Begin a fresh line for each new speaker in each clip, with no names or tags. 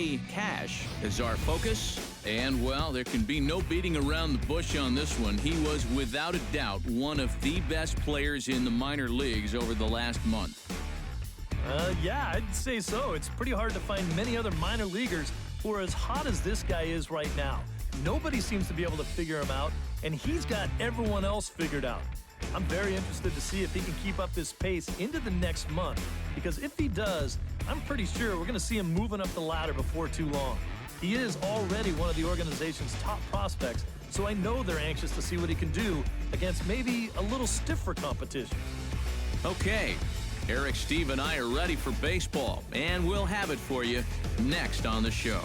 Trey Cash is our focus. And, well, there can be no beating around the bush on this one. He was, without a doubt, one of the best players in the minor leagues over the last month.
Yeah, I'd say so. It's pretty hard to find many other minor leaguers who are as hot as this guy is right now. Nobody seems to be able to figure him out, and he's got everyone else figured out. I'm very interested to see if he can keep up this pace into the next month, because if he does, I'm pretty sure we're going to see him moving up the ladder before too long. He is already one of the organization's top prospects, so I know they're anxious to see what he can do against maybe a little stiffer competition.
Okay, Eric, Steve, and I are ready for baseball, and we'll have it for you next on the show.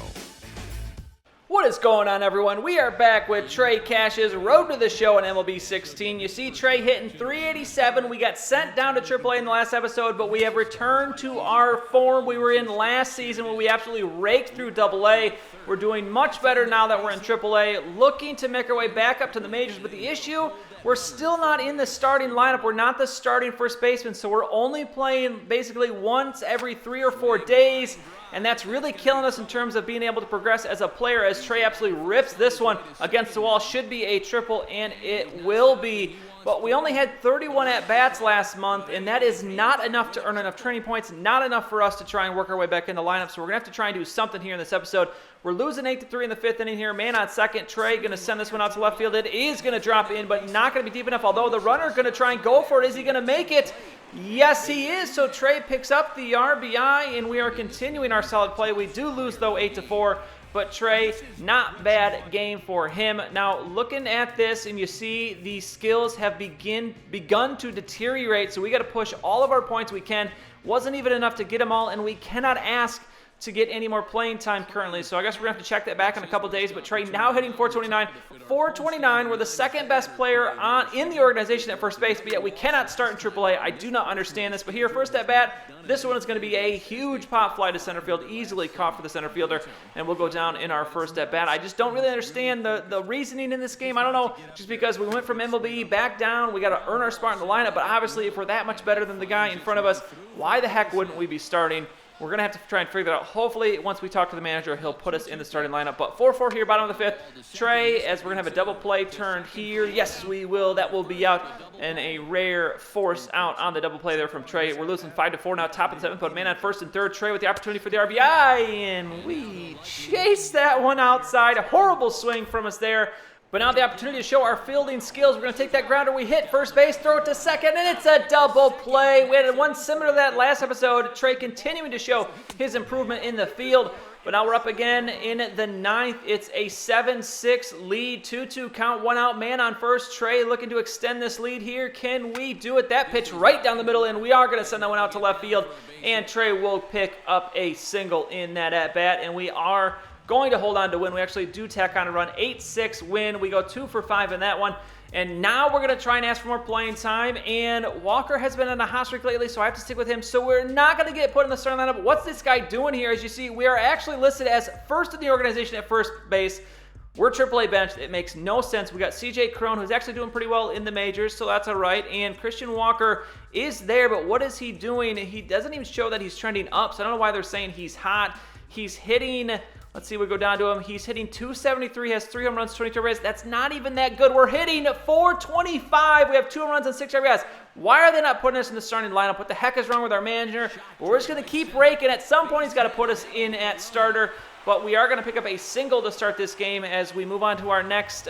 What is going on, everyone? We are back with Trey Cash's Road to the Show on MLB 16. You see Trey hitting .387. We got sent down to AAA in the last episode, but we have returned to our form we were in last season when we absolutely raked through AA. We're doing much better now that we're in AAA, looking to make our way back up to the majors. But the issue, we're still not in the starting lineup. We're not the starting first baseman, so we're only playing basically once every 3 or 4 days. And that's really killing us in terms of being able to progress as a player, as Trey absolutely rips this one against the wall. Should be a triple, and it will be. But we only had 31 at-bats last month, and that is not enough to earn enough training points, not enough for us to try and work our way back in the lineup. So we're going to have to try and do something here in this episode. We're losing 8-3 in the 5th inning here. Man on second. Trey going to send this one out to left field. It is going to drop in, but not going to be deep enough. Although the runner going to try and go for it. Is he going to make it? Yes, he is. So Trey picks up the RBI, and we are continuing our solid play. We do lose, though, 8-4. But Trey, not bad game for him. Now, looking at this, and you see the skills have begun to deteriorate, so we got to push all of our points we can. Wasn't even enough to get them all, and we cannot ask to get any more playing time currently. So I guess we're going to have to check that back in a couple days. But Trey now hitting .429. .429, we're the second best player in the organization at first base, but yet we cannot start in AAA. I do not understand this. But here, first at bat, this one is going to be a huge pop fly to center field, easily caught for the center fielder, and we'll go down in our first at bat. I just don't really understand the reasoning in this game. I don't know, just because we went from MLB back down, we got to earn our spot in the lineup, but obviously if we're that much better than the guy in front of us, why the heck wouldn't we be starting? We're going to have to try and figure that out. Hopefully, once we talk to the manager, he'll put us in the starting lineup. But 4-4 here, bottom of the 5th. Trey, as we're going to have a double play turned here. Yes, we will. That will be out. And a rare force out on the double play there from Trey. We're losing 5-4 now, top of the 7th. But man on first and third. Trey with the opportunity for the RBI. And we chase that one outside. A horrible swing from us there. But now the opportunity to show our fielding skills. We're going to take that grounder. We hit first base, throw it to second, and it's a double play. We had one similar to that last episode. Trey continuing to show his improvement in the field. But now we're up again in the 9th. It's a 7-6 lead, 2-2 count, one out, man on first. Trey looking to extend this lead here. Can we do it? That pitch right down the middle, and we are going to send that one out to left field. And Trey will pick up a single in that at-bat, and we are going to hold on to win. We actually do tack on a run. 8-6 win. We go 2 for 5 in that one. And now we're going to try and ask for more playing time. And Walker has been on a hot streak lately, so I have to stick with him. So we're not going to get put in the starting lineup. What's this guy doing here? As you see, we are actually listed as first in the organization at first base. We're AAA benched. It makes no sense. We got CJ Crone, who's actually doing pretty well in the majors, so that's all right. And Christian Walker is there, but what is he doing? He doesn't even show that he's trending up, so I don't know why they're saying he's hot. He's hitting... Let's see, we go down to him. He's hitting .273, has 3 home runs, 22 RBIs. That's not even that good. We're hitting .425. We have 2 home runs and 6 RBIs. Why are they not putting us in the starting lineup? What the heck is wrong with our manager? We're just going to keep raking. At some point, he's got to put us in at starter. But we are going to pick up a single to start this game as we move on to our next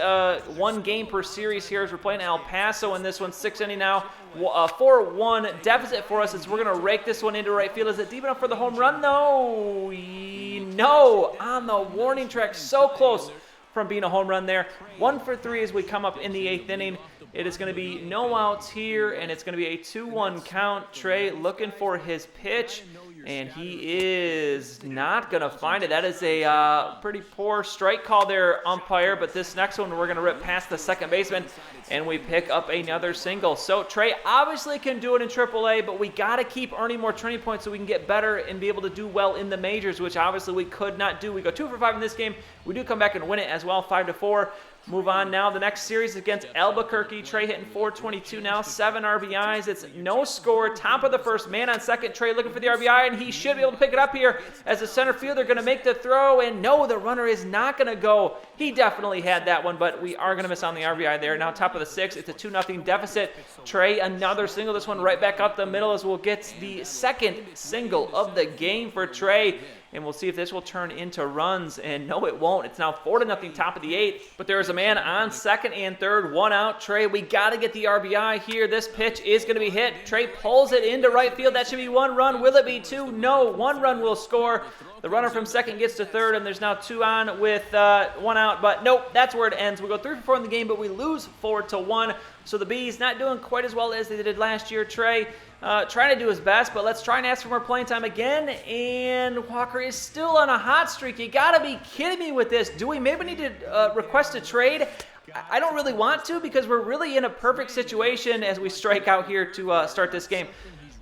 one game per series here as we're playing El Paso in this one. 6th inning now. 4-1 deficit for us as we're going to rake this one into right field. Is it deep enough for the home run? No. No. On the warning track. So close from being a home run there. 1 for 3 as we come up in the 8th inning. It is going to be no outs here, and it's going to be a 2-1 count. Trey looking for his pitch, and he is not going to find it. That is a pretty poor strike call there, umpire, but this next one we're going to rip past the second baseman, and we pick up another single. So Trey obviously can do it in AAA, but we got to keep earning more training points so we can get better and be able to do well in the majors, which obviously we could not do. We go 2 for 5 in this game. We do come back and win it as well, 5-4. Move on now. The next series against Albuquerque. Trey hitting .422 now, 7 RBIs. It's no score, top of the first, man on second. Trey looking for the RBI, and he should be able to pick it up here as the center fielder going to make the throw. And no, the runner is not going to go. He definitely had that one, but we are going to miss on the RBI there. Now top of the 6th, it's a 2-0 deficit. Trey, another single. This one right back up the middle as we'll get the second single of the game for Trey. And we'll see if this will turn into runs. And no, it won't. It's now 4-0, top of the 8th. But there is a man on second and third, 1 out. Trey, we got to get the RBI here. This pitch is going to be hit. Trey pulls it into right field. That should be 1 run. Will it be 2? No, 1 run will score. The runner from second gets to third, and there's now 2 on with 1 out. But nope, that's where it ends. We go 3 for 4 in the game, but we lose 4-1. So the Bees not doing quite as well as they did last year. Trey trying to do his best, but let's try and ask for more playing time again. And Walker is still on a hot streak. You got to be kidding me with this. Do we maybe need to request a trade? I don't really want to because we're really in a perfect situation as we strike out here to start this game.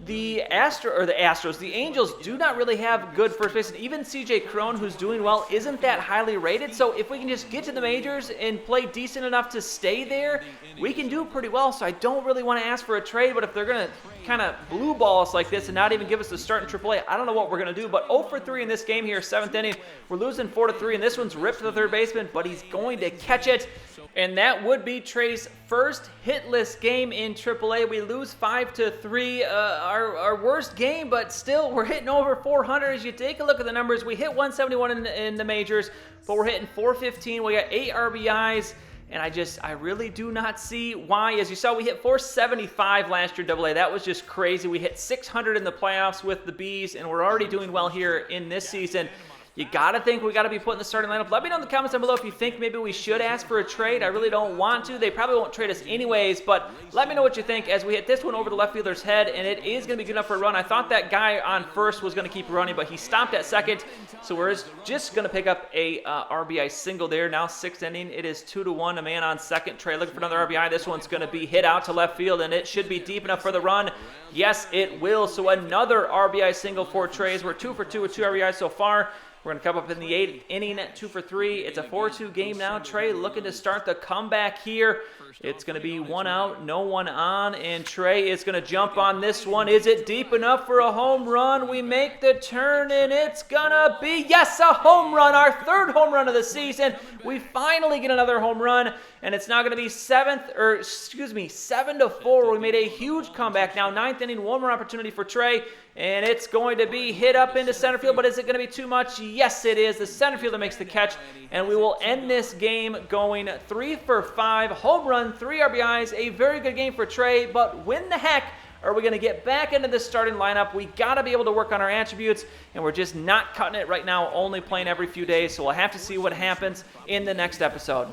The Angels do not really have good first baseman. Even C.J. Cron, who's doing well, isn't that highly rated. So if we can just get to the majors and play decent enough to stay there, we can do pretty well. So I don't really want to ask for a trade, but if they're going to kind of blue ball us like this and not even give us the start in AAA, I don't know what we're going to do. But 0 for 3 in this game here, 7th inning. We're losing 4-3, and this one's ripped to the third baseman, but he's going to catch it. And that would be Trey's first hitless game in AAA. We lose 5-3, our worst game, but still we're hitting over 400. As you take a look at the numbers, we hit 171 in the majors, but we're hitting 415. We got 8 RBIs, and I really do not see why. As you saw, we hit 475 last year AA. That was just crazy. We hit 600 in the playoffs with the Bees, and we're already doing well here in this season. You got to think we got to be put in the starting lineup. Let me know in the comments down below if you think maybe we should ask for a trade. I really don't want to. They probably won't trade us anyways, but let me know what you think as we hit this one over the left fielder's head, and it is going to be good enough for a run. I thought that guy on first was going to keep running, but he stopped at second, so we're just going to pick up a RBI single there. Now 6th inning, it is 2-1. A man on second. Trey looking for another RBI. This one's going to be hit out to left field, and it should be deep enough for the run. Yes, it will. So another RBI single for Trey. We're 2 for 2 with 2 RBIs so far. We're going to come up in the 8th inning at 2 for 3. It's a 4-2 game now. Trey looking to start the comeback here. It's going to be 1 out, no 1 on, and Trey is going to jump on this one. Is it deep enough for a home run? We make the turn, and it's going to be, yes, a home run, our 3rd home run of the season. We finally get another home run, and it's now going to be 7-4. We made a huge comeback. Now 9th inning, 1 more opportunity for Trey, and it's going to be hit up into center field, but is it going to be too much? Yes, it is. The center fielder makes the catch, and we will end this game going 3 for 5, home run, 3 RBIs, a very good game for Trey, but when the heck are we going to get back into the starting lineup? We got to be able to work on our attributes, and we're just not cutting it right now, only playing every few days, so we'll have to see what happens in the next episode.